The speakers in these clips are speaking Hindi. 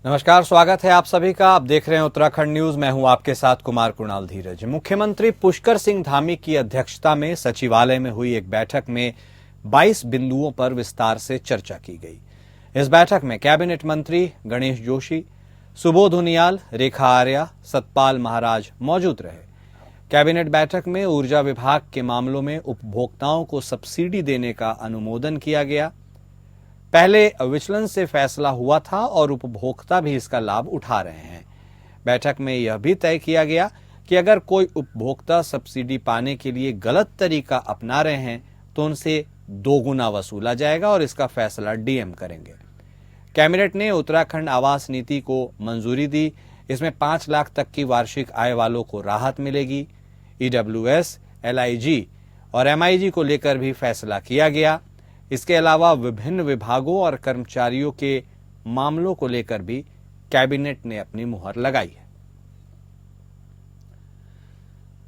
नमस्कार, स्वागत है आप सभी का। आप देख रहे हैं उत्तराखंड न्यूज। मैं हूं आपके साथ कुमार कुणाल धीरज। मुख्यमंत्री पुष्कर सिंह धामी की अध्यक्षता में सचिवालय में हुई एक बैठक में 22 बिंदुओं पर विस्तार से चर्चा की गई। इस बैठक में कैबिनेट मंत्री गणेश जोशी, सुबोध उनियाल, रेखा आर्या, सतपाल महाराज मौजूद रहे। कैबिनेट बैठक में ऊर्जा विभाग के मामलों में उपभोक्ताओं को सब्सिडी देने का अनुमोदन किया गया। पहले विचलन से फैसला हुआ था और उपभोक्ता भी इसका लाभ उठा रहे हैं। बैठक में यह भी तय किया गया कि अगर कोई उपभोक्ता सब्सिडी पाने के लिए गलत तरीका अपना रहे हैं तो उनसे 2 गुना वसूला जाएगा और इसका फैसला डीएम करेंगे। कैबिनेट ने उत्तराखंड आवास नीति को मंजूरी दी। इसमें 5 लाख तक की वार्षिक आय वालों को राहत मिलेगी। ईडब्ल्यूएस, एलआईजी और एमआईजी को लेकर भी फैसला किया गया। इसके अलावा विभिन्न विभागों और कर्मचारियों के मामलों को लेकर भी कैबिनेट ने अपनी मुहर लगाई है।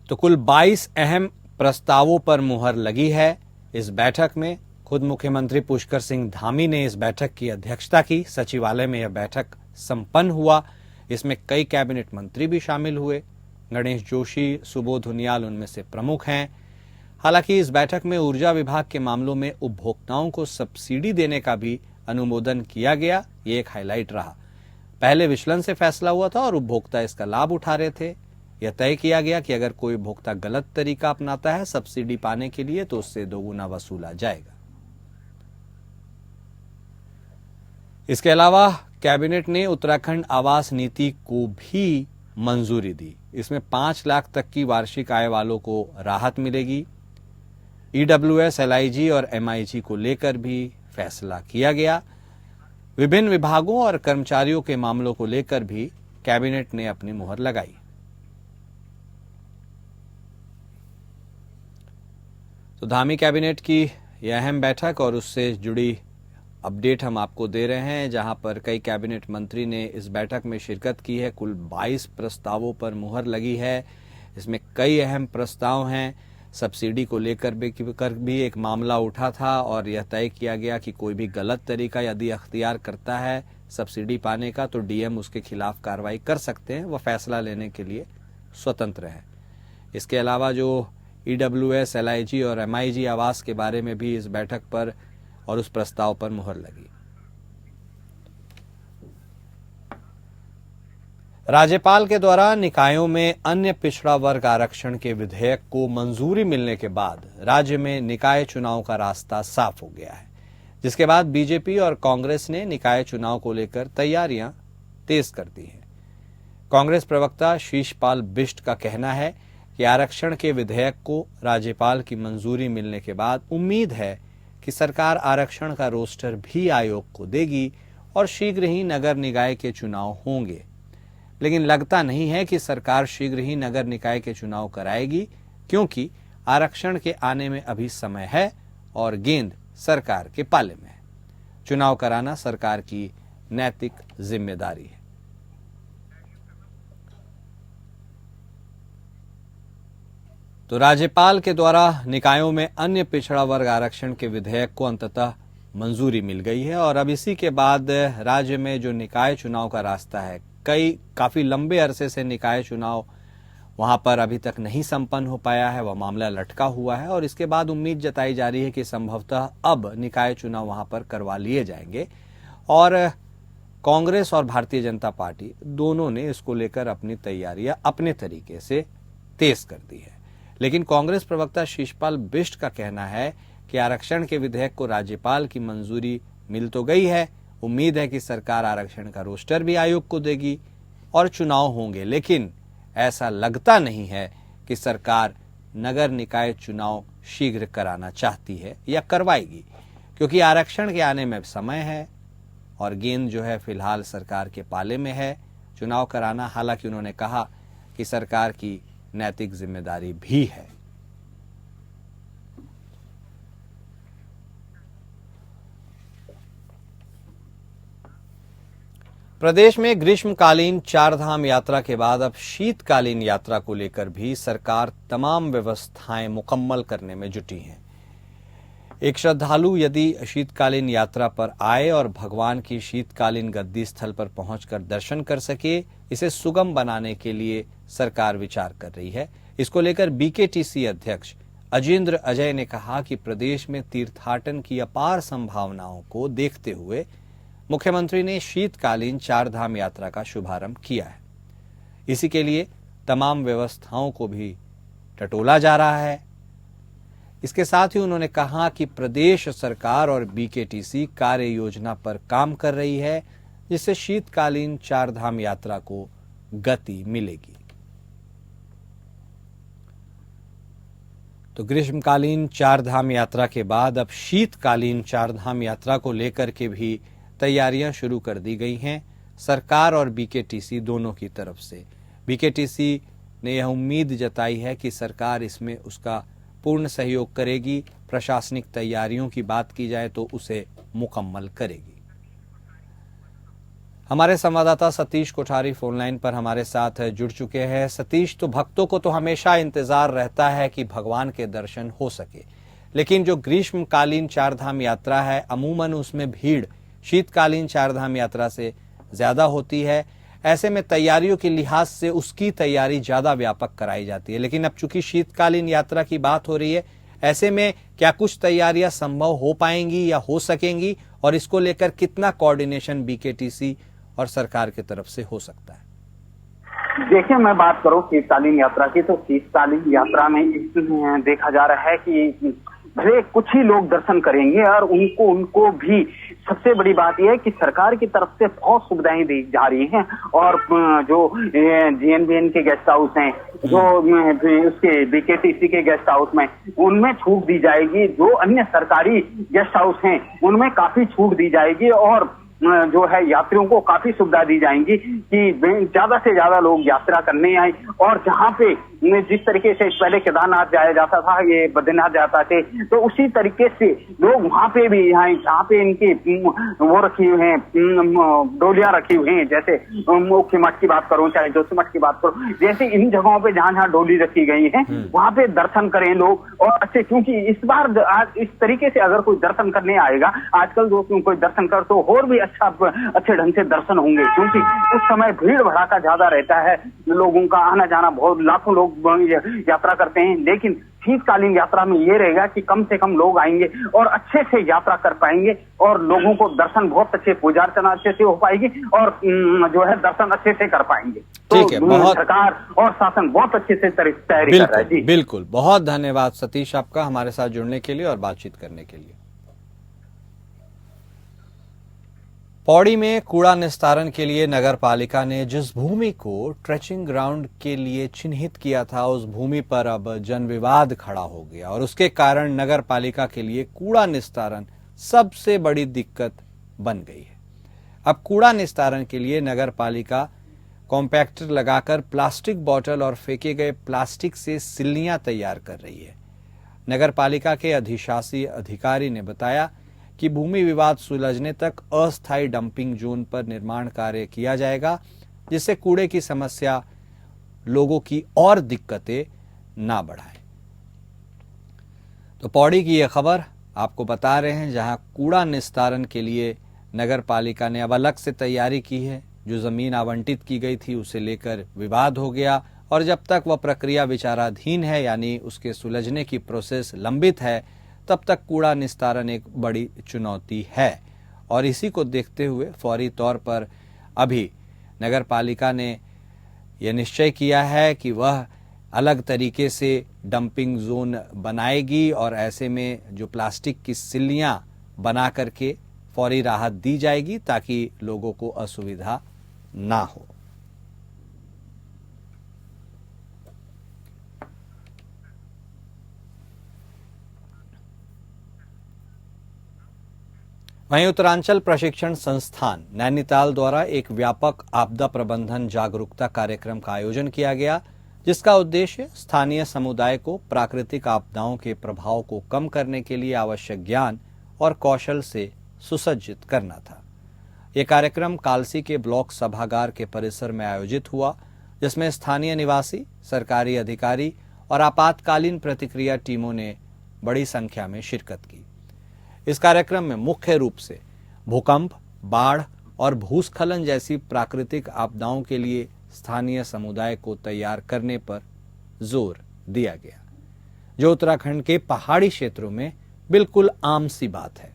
तो कुल 22 अहम प्रस्तावों पर मुहर लगी है इस बैठक में। खुद मुख्यमंत्री पुष्कर सिंह धामी ने इस बैठक की अध्यक्षता की। सचिवालय में यह बैठक संपन्न हुआ। इसमें कई कैबिनेट मंत्री भी शामिल हुए। गणेश जोशी, सुबोध उनियाल उनमें से प्रमुख हैं। हालांकि इस बैठक में ऊर्जा विभाग के मामलों में उपभोक्ताओं को सब्सिडी देने का भी अनुमोदन किया गया। ये एक हाईलाइट रहा। पहले विचलन से फैसला हुआ था और उपभोक्ता इसका लाभ उठा रहे थे। यह तय किया गया कि अगर कोई उपभोक्ता गलत तरीका अपनाता है सब्सिडी पाने के लिए तो उससे 2 गुना वसूला जाएगा। इसके अलावा कैबिनेट ने उत्तराखंड आवास नीति को भी मंजूरी दी। इसमें 5 लाख तक की वार्षिक आय वालों को राहत मिलेगी। ईडब्ल्यूएस, एलआईजी और एमआईजी को लेकर भी फैसला किया गया। विभिन्न विभागों और कर्मचारियों के मामलों को लेकर भी कैबिनेट ने अपनी मुहर लगाई। तो धामी कैबिनेट की यह अहम बैठक और उससे जुड़ी अपडेट हम आपको दे रहे हैं, जहां पर कई कैबिनेट मंत्री ने इस बैठक में शिरकत की है। कुल 22 प्रस्तावों पर मुहर लगी है। इसमें कई अहम प्रस्ताव हैं। सब्सिडी को लेकर भी एक मामला उठा था और यह तय किया गया कि कोई भी गलत तरीका यदि अख्तियार करता है सब्सिडी पाने का तो डीएम उसके खिलाफ कार्रवाई कर सकते हैं। वह फैसला लेने के लिए स्वतंत्र है। इसके अलावा जो ईडब्ल्यूएस, एलआईजी और एमआईजी आवास के बारे में भी इस बैठक पर और उस प्रस्ताव पर मुहर लगी। राज्यपाल के द्वारा निकायों में अन्य पिछड़ा वर्ग आरक्षण के विधेयक को मंजूरी मिलने के बाद राज्य में निकाय चुनाव का रास्ता साफ हो गया है, जिसके बाद बीजेपी और कांग्रेस ने निकाय चुनाव को लेकर तैयारियां तेज कर दी हैं। कांग्रेस प्रवक्ता शीशपाल बिष्ट का कहना है कि आरक्षण के विधेयक को राज्यपाल की मंजूरी मिलने के बाद उम्मीद है कि सरकार आरक्षण का रोस्टर भी आयोग को देगी और शीघ्र ही नगर निकाय के चुनाव होंगे। लेकिन लगता नहीं है कि सरकार शीघ्र ही नगर निकाय के चुनाव कराएगी, क्योंकि आरक्षण के आने में अभी समय है और गेंद सरकार के पाले में है। चुनाव कराना सरकार की नैतिक जिम्मेदारी है। तो राज्यपाल के द्वारा निकायों में अन्य पिछड़ा वर्ग आरक्षण के विधेयक को अंततः मंजूरी मिल गई है और अब इसी के बाद राज्य में जो निकाय चुनाव का रास्ता है, काफी लंबे अरसे से निकाय चुनाव वहां पर अभी तक नहीं संपन्न हो पाया है, वह मामला लटका हुआ है और इसके बाद उम्मीद जताई जा रही है कि संभवतः अब निकाय चुनाव वहां पर करवा लिए जाएंगे। और कांग्रेस और भारतीय जनता पार्टी दोनों ने इसको लेकर अपनी तैयारियां अपने तरीके से तेज कर दी है। लेकिन कांग्रेस प्रवक्ता शीशपाल बिष्ट का कहना है कि आरक्षण के विधेयक को राज्यपाल की मंजूरी मिल तो गई है। उम्मीद है कि सरकार आरक्षण का रोस्टर भी आयोग को देगी और चुनाव होंगे, लेकिन ऐसा लगता नहीं है कि सरकार नगर निकाय चुनाव शीघ्र कराना चाहती है या करवाएगी, क्योंकि आरक्षण के आने में समय है और गेंद जो है फिलहाल सरकार के पाले में है चुनाव कराना। हालांकि उन्होंने कहा कि सरकार की नैतिक जिम्मेदारी भी है। प्रदेश में ग्रीष्मकालीन 4 धाम यात्रा के बाद अब शीतकालीन यात्रा को लेकर भी सरकार तमाम व्यवस्थाएं मुकम्मल करने में जुटी है। एक श्रद्धालु यदि शीतकालीन यात्रा पर आए और भगवान की शीतकालीन गद्दी स्थल पर पहुंचकर दर्शन कर सके, इसे सुगम बनाने के लिए सरकार विचार कर रही है। इसको लेकर बीकेटीसी अध्यक्ष अजिंद्र अजय ने कहा कि प्रदेश में तीर्थाटन की अपार संभावनाओं को देखते हुए मुख्यमंत्री ने शीतकालीन चारधाम यात्रा का शुभारंभ किया है। इसी के लिए तमाम व्यवस्थाओं को भी टटोला जा रहा है। इसके साथ ही उन्होंने कहा कि प्रदेश सरकार और बीकेटीसी कार्य योजना पर काम कर रही है, जिससे शीतकालीन चारधाम यात्रा को गति मिलेगी। तो ग्रीष्मकालीन चारधाम यात्रा के बाद अब शीतकालीन चारधाम यात्रा को लेकर के भी तैयारियां शुरू कर दी गई हैं, सरकार और बीकेटीसी दोनों की तरफ से। बीकेटीसी ने यह उम्मीद जताई है कि सरकार इसमें उसका पूर्ण सहयोग करेगी। प्रशासनिक तैयारियों की बात की जाए तो उसे मुकम्मल करेगी। हमारे संवाददाता सतीश कोठारी फोन लाइन पर हमारे साथ जुड़ चुके हैं। सतीश, तो भक्तों को तो हमेशा इंतजार रहता है कि भगवान के दर्शन हो सके, लेकिन जो ग्रीष्मकालीन चारधाम यात्रा है अमूमन उसमें भीड़ शीतकालीन चारधाम यात्रा से ज्यादा होती है। ऐसे में तैयारियों के लिहाज से उसकी तैयारी ज्यादा व्यापक कराई जाती है, लेकिन अब चूंकि शीतकालीन यात्रा की बात हो रही है, ऐसे में क्या कुछ तैयारियां संभव हो पाएंगी या हो सकेंगी, और इसको लेकर कितना कोऑर्डिनेशन बीकेटीसी और सरकार की तरफ से हो सकता है? देखिए, मैं बात करूं शीतकालीन यात्रा की, तो शीतकालीन यात्रा में देखा जा रहा है कि भले कुछ ही लोग दर्शन करेंगे और उनको भी सबसे बड़ी बात यह है कि सरकार की तरफ से बहुत सुविधाएं दी जा रही हैं, और जो जीएनबीएन के गेस्ट हाउस हैं, जो उसके बीकेटीसी के गेस्ट हाउस में, उनमें छूट दी जाएगी। जो अन्य सरकारी गेस्ट हाउस हैं उनमें काफी छूट दी जाएगी, और जो है यात्रियों को काफी सुविधा दी जाएंगी कि ज्यादा से ज्यादा लोग यात्रा करने आए। और जहां पे जिस तरीके से पहले केदारनाथ जाया जाता था, ये बद्रीनाथ जाता थे, तो उसी तरीके से लोग वहां पे भी यहाँ जहाँ पे इनकी वो रखी हुई हैं, डोलियां रखी हुई हैं, जैसे मुख्य मठ की बात करूं चाहे जोशी मठ की बात करूं, जैसे इन जगहों पे जहां जहां डोली रखी गई है वहां पे दर्शन करें लोग। और अच्छे, क्योंकि इस बार इस तरीके से अगर कोई दर्शन करने आएगा, आजकल जो कोई दर्शन कर तो और भी अच्छे ढंग से दर्शन होंगे, क्योंकि उस समय भीड़ भड़ाका ज्यादा रहता है, लोगों का आना जाना, बहुत लाखों लोग यात्रा करते हैं। लेकिन शीतकालीन यात्रा में ये रहेगा कि कम से कम लोग आएंगे और अच्छे से यात्रा कर पाएंगे, और लोगों को दर्शन बहुत अच्छे, पूजा अर्चना अच्छे से हो पाएगी, और जो है दर्शन अच्छे से कर पाएंगे। ठीक है, बहुत सरकार और शासन बहुत अच्छे से तैयारी कर रहा है। जी बिल्कुल, बहुत धन्यवाद सतीश आपका हमारे साथ जुड़ने के लिए और बातचीत करने के लिए। पौड़ी में कूड़ा निस्तारण के लिए नगर पालिका ने जिस भूमि को ट्रेचिंग ग्राउंड के लिए चिन्हित किया था, उस भूमि पर अब जन विवाद खड़ा हो गया, और उसके कारण नगर पालिका के लिए कूड़ा निस्तारण सबसे बड़ी दिक्कत बन गई है। अब कूड़ा निस्तारण के लिए नगर पालिका कॉम्पैक्टर लगाकर प्लास्टिक बोतल और फेंके गए प्लास्टिक से सिल्लियां तैयार कर रही है। नगर पालिका के अधिशासी अधिकारी ने बताया कि भूमि विवाद सुलझने तक अस्थायी डंपिंग जोन पर निर्माण कार्य किया जाएगा, जिससे कूड़े की समस्या लोगों की और दिक्कतें ना बढ़ाए। तो पौड़ी की यह खबर आपको बता रहे हैं, जहां कूड़ा निस्तारण के लिए नगर पालिका ने अब अलग से तैयारी की है। जो जमीन आवंटित की गई थी उसे लेकर विवाद हो गया, और जब तक वह प्रक्रिया विचाराधीन है, यानी उसके सुलझने की प्रोसेस लंबित है, तब तक कूड़ा निस्तारण एक बड़ी चुनौती है। और इसी को देखते हुए फौरी तौर पर अभी नगर पालिका ने यह निश्चय किया है कि वह अलग तरीके से डंपिंग जोन बनाएगी, और ऐसे में जो प्लास्टिक की सिल्लियां बना करके फौरी राहत दी जाएगी, ताकि लोगों को असुविधा ना हो। वहीं उत्तरांचल प्रशिक्षण संस्थान नैनीताल द्वारा एक व्यापक आपदा प्रबंधन जागरूकता कार्यक्रम का आयोजन किया गया, जिसका उद्देश्य स्थानीय समुदाय को प्राकृतिक आपदाओं के प्रभाव को कम करने के लिए आवश्यक ज्ञान और कौशल से सुसज्जित करना था। यह कार्यक्रम कालसी के ब्लॉक सभागार के परिसर में आयोजित हुआ, जिसमें स्थानीय निवासी, सरकारी अधिकारी और आपातकालीन प्रतिक्रिया टीमों ने बड़ी संख्या में शिरकत की। इस कार्यक्रम में मुख्य रूप से भूकंप, बाढ़ और भूस्खलन जैसी प्राकृतिक आपदाओं के लिए स्थानीय समुदाय को तैयार करने पर जोर दिया गया, जो उत्तराखंड के पहाड़ी क्षेत्रों में बिल्कुल आम सी बात है।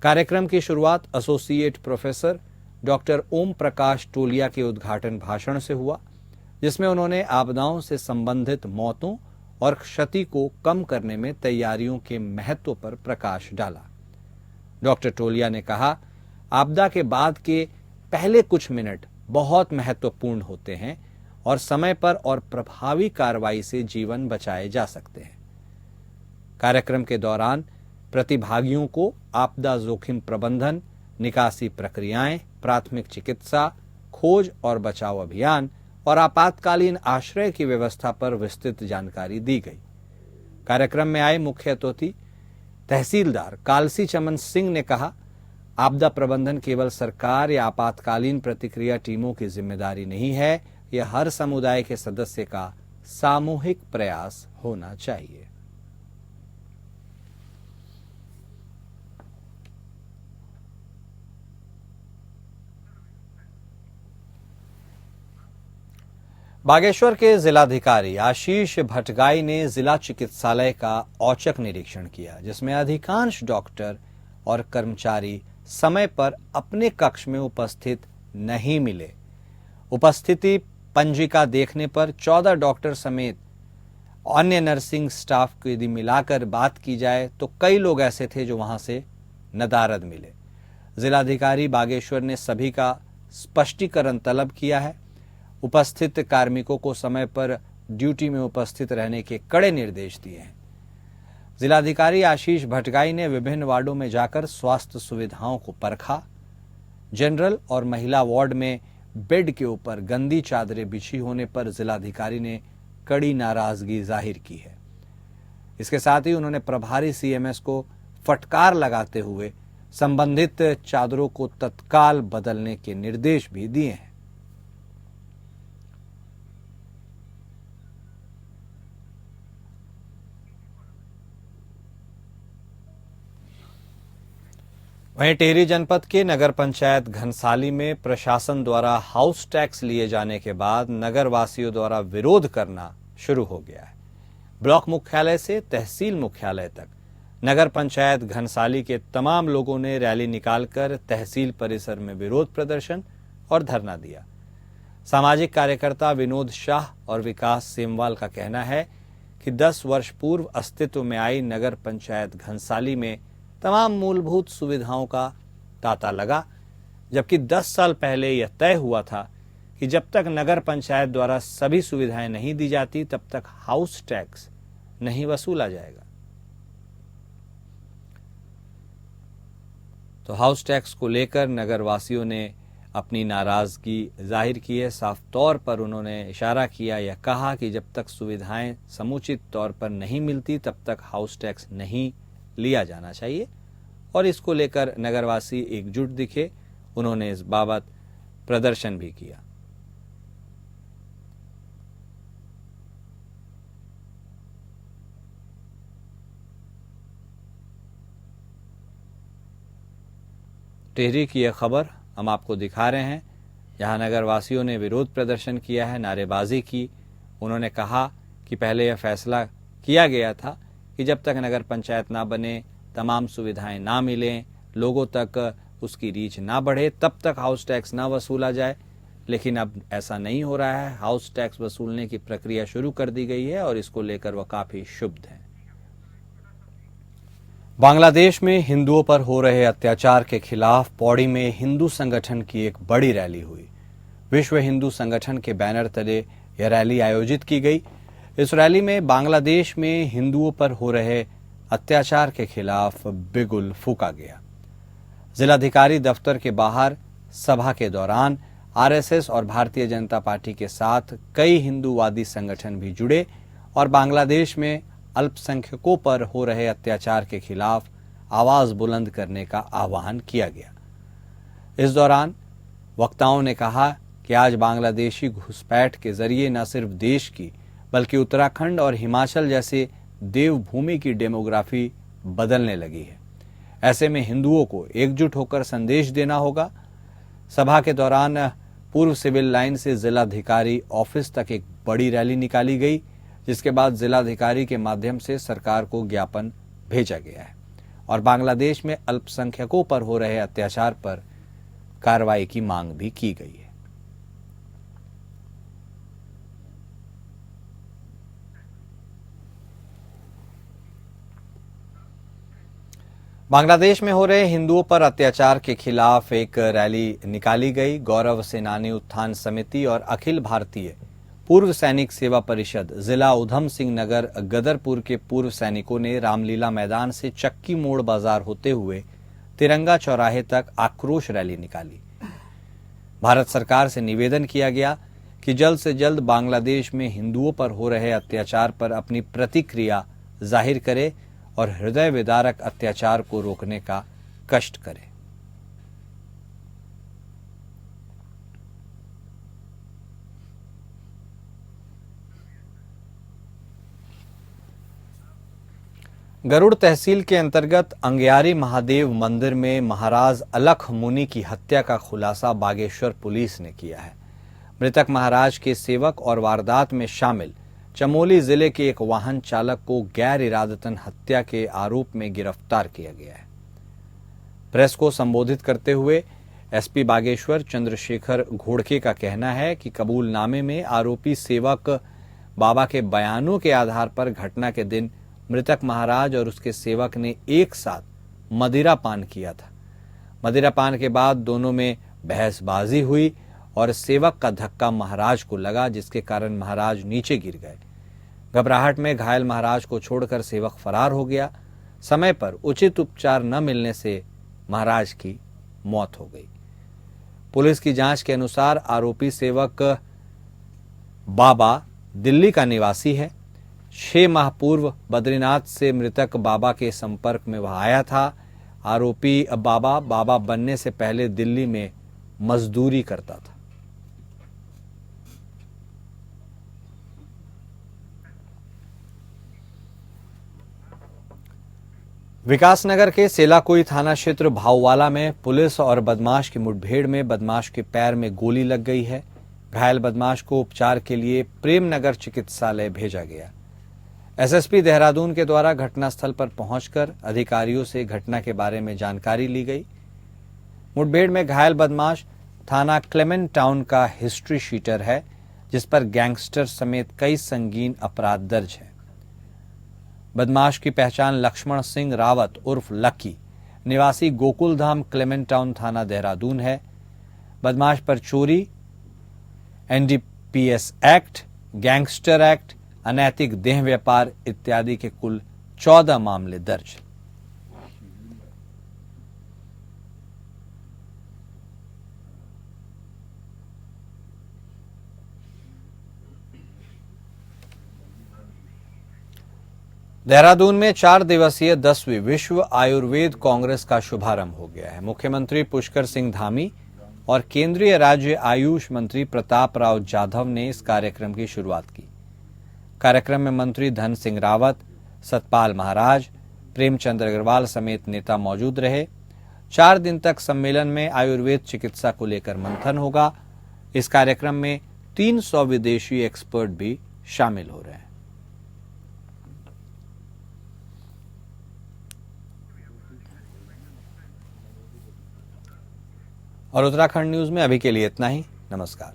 कार्यक्रम की शुरुआत associate professor doctor Om Prakash टोलिया के उद्घाटन भाषण से हुआ, जिसमें उन्होंने आपदाओं से संबंधित मौतों और क्षति को कम करने में तैयारियों के महत्व पर प्रकाश डाला। डॉक्टर टोलिया ने कहा, आपदा के बाद के पहले कुछ मिनट बहुत महत्वपूर्ण होते हैं और समय पर और प्रभावी कार्रवाई से जीवन बचाए जा सकते हैं। कार्यक्रम के दौरान प्रतिभागियों को आपदा जोखिम प्रबंधन, निकासी प्रक्रियाएं, प्राथमिक चिकित्सा, खोज और बचाव अभियान और आपातकालीन आश्रय की व्यवस्था पर विस्तृत जानकारी दी गई। कार्यक्रम में आए मुख्य अतिथि तहसीलदार कालसी चमन सिंह ने कहा, आपदा प्रबंधन केवल सरकार या आपातकालीन प्रतिक्रिया टीमों की जिम्मेदारी नहीं है, यह हर समुदाय के सदस्य का सामूहिक प्रयास होना चाहिए। बागेश्वर के जिलाधिकारी आशीष भटगाई ने जिला चिकित्सालय का औचक निरीक्षण किया, जिसमें अधिकांश डॉक्टर और कर्मचारी समय पर अपने कक्ष में उपस्थित नहीं मिले। उपस्थिति पंजिका देखने पर 14 डॉक्टर समेत अन्य नर्सिंग स्टाफ को यदि मिलाकर बात की जाए तो कई लोग ऐसे थे जो वहां से नदारद मिले। जिलाधिकारी बागेश्वर ने सभी का स्पष्टीकरण तलब किया है। उपस्थित कार्मिकों को समय पर ड्यूटी में उपस्थित रहने के कड़े निर्देश दिए हैं। जिलाधिकारी आशीष भटगाई ने विभिन्न वार्डों में जाकर स्वास्थ्य सुविधाओं को परखा। जनरल और महिला वार्ड में बेड के ऊपर गंदी चादरें बिछी होने पर जिलाधिकारी ने कड़ी नाराजगी जाहिर की है। इसके साथ ही उन्होंने प्रभारी सीएमएस को फटकार लगाते हुए संबंधित चादरों को तत्काल बदलने के निर्देश भी दिए हैं। वहीं टिहरी जनपद के नगर पंचायत घनसाली में प्रशासन द्वारा हाउस टैक्स लिए जाने के बाद नगर वासियों द्वारा विरोध करना शुरू हो गया है। ब्लॉक मुख्यालय से तहसील मुख्यालय तक नगर पंचायत घनसाली के तमाम लोगों ने रैली निकालकर तहसील परिसर में विरोध प्रदर्शन और धरना दिया। सामाजिक कार्यकर्ता विनोद शाह और विकास सेमवाल का कहना है कि 10 वर्ष पूर्व अस्तित्व में आई नगर पंचायत घनसाली में तमाम मूलभूत सुविधाओं का तांता लगा, जबकि 10 साल पहले यह तय हुआ था कि जब तक नगर पंचायत द्वारा सभी सुविधाएं नहीं दी जाती तब तक हाउस टैक्स नहीं वसूला जाएगा। तो हाउस टैक्स को लेकर नगर वासियों ने अपनी नाराजगी जाहिर की है। साफ तौर पर उन्होंने इशारा किया या कहा कि जब तक सुविधाएं समुचित तौर पर नहीं मिलती तब तक हाउस टैक्स नहीं लिया जाना चाहिए और इसको लेकर नगरवासी एकजुट दिखे। उन्होंने इस बाबत प्रदर्शन भी किया। टिहरी की यह खबर हम आपको दिखा रहे हैं, जहां नगरवासियों ने विरोध प्रदर्शन किया है, नारेबाजी की। उन्होंने कहा कि पहले यह फैसला किया गया था कि जब तक नगर पंचायत ना बने, तमाम सुविधाएं ना मिलें, लोगों तक उसकी रीच ना बढ़े, तब तक हाउस टैक्स ना वसूला जाए। लेकिन अब ऐसा नहीं हो रहा है। हाउस टैक्स वसूलने की प्रक्रिया शुरू कर दी गई है और इसको लेकर वह काफी क्षुब्ध हैं। बांग्लादेश में हिंदुओं पर हो रहे अत्याचार के खिलाफ पौड़ी में हिंदू संगठन की एक बड़ी रैली हुई। विश्व हिंदू संगठन के बैनर तले यह रैली आयोजित की गई। इस रैली में बांग्लादेश में हिंदुओं पर हो रहे अत्याचार के खिलाफ बिगुल फूंका गया। जिलाधिकारी दफ्तर के बाहर सभा के दौरान आरएसएस और भारतीय जनता पार्टी के साथ कई हिंदूवादी संगठन भी जुड़े और बांग्लादेश में अल्पसंख्यकों पर हो रहे अत्याचार के खिलाफ आवाज बुलंद करने का आह्वान किया गया। इस दौरान वक्ताओं ने कहा कि आज बांग्लादेशी घुसपैठ के जरिए न सिर्फ देश की बल्कि उत्तराखंड और हिमाचल जैसे देवभूमि की डेमोग्राफी बदलने लगी है। ऐसे में हिंदुओं को एकजुट होकर संदेश देना होगा। सभा के दौरान पूर्व सिविल लाइन से जिलाधिकारी ऑफिस तक एक बड़ी रैली निकाली गई, जिसके बाद जिलाधिकारी के माध्यम से सरकार को ज्ञापन भेजा गया है और बांग्लादेश में अल्पसंख्यकों पर हो रहे अत्याचार पर कार्रवाई की मांग भी की गई है। बांग्लादेश में हो रहे हिंदुओं पर अत्याचार के खिलाफ एक रैली निकाली गई। गौरव सेनानी उत्थान समिति और अखिल भारतीय पूर्व सैनिक सेवा परिषद जिला उधम सिंह नगर गदरपुर के पूर्व सैनिकों ने रामलीला मैदान से चक्की मोड़ बाजार होते हुए तिरंगा चौराहे तक आक्रोश रैली निकाली। भारत सरकार से निवेदन किया गया कि जल्द से जल्द बांग्लादेश में हिंदुओं पर हो रहे अत्याचार पर अपनी प्रतिक्रिया जाहिर करे और हृदय विदारक अत्याचार को रोकने का कष्ट करे। गरुड़ तहसील के अंतर्गत अंगियारी महादेव मंदिर में महाराज अलख मुनि की हत्या का खुलासा बागेश्वर पुलिस ने किया है। मृतक महाराज के सेवक और वारदात में शामिल चमोली जिले के एक वाहन चालक को गैर इरादतन हत्या के आरोप में गिरफ्तार किया गया है। प्रेस को संबोधित करते हुए एसपी बागेश्वर चंद्रशेखर घोड़के का कहना है कि कबूलनामे में आरोपी सेवक बाबा के बयानों के आधार पर घटना के दिन मृतक महाराज और उसके सेवक ने एक साथ मदिरा पान किया था। मदिरा पान के बाद दोनों में बहसबाजी हुई और सेवक का धक्का महाराज को लगा, जिसके कारण महाराज नीचे गिर गए। घबराहट में घायल महाराज को छोड़कर सेवक फरार हो गया। समय पर उचित उपचार न मिलने से महाराज की मौत हो गई। पुलिस की जांच के अनुसार आरोपी सेवक बाबा दिल्ली का निवासी है। 6 माह पूर्व बद्रीनाथ से मृतक बाबा के संपर्क में वह आया था। आरोपी बाबा बनने से पहले दिल्ली में मजदूरी करता था। विकासनगर के सेलाकोई थाना क्षेत्र भाऊवाला में पुलिस और बदमाश की मुठभेड़ में बदमाश के पैर में गोली लग गई है। घायल बदमाश को उपचार के लिए प्रेमनगर चिकित्सालय भेजा गया। एसएसपी देहरादून के द्वारा घटनास्थल पर पहुंचकर अधिकारियों से घटना के बारे में जानकारी ली गई। मुठभेड़ में घायल बदमाश थाना क्लेमेंट टाउन का हिस्ट्री शीटर है, जिस पर गैंगस्टर समेत कई संगीन अपराध दर्ज है। बदमाश की पहचान लक्ष्मण सिंह रावत उर्फ लक्की निवासी गोकुलधाम क्लेमेंट टाउन थाना देहरादून है। बदमाश पर चोरी, एनडीपीएस एक्ट, गैंगस्टर एक्ट, अनैतिक देह व्यापार इत्यादि के कुल 14 मामले दर्ज। देहरादून में 4 दिवसीय 10वीं विश्व आयुर्वेद कांग्रेस का शुभारंभ हो गया है। मुख्यमंत्री पुष्कर सिंह धामी और केंद्रीय राज्य आयुष मंत्री प्रताप राव जाधव ने इस कार्यक्रम की शुरुआत की। कार्यक्रम में मंत्री धन सिंह रावत, सतपाल महाराज, प्रेमचंद अग्रवाल समेत नेता मौजूद रहे। 4 दिन तक सम्मेलन में आयुर्वेद चिकित्सा को लेकर मंथन होगा। इस कार्यक्रम में 300 विदेशी एक्सपर्ट भी शामिल हो रहे हैं। और उत्तराखंड न्यूज में अभी के लिए इतना ही। नमस्कार।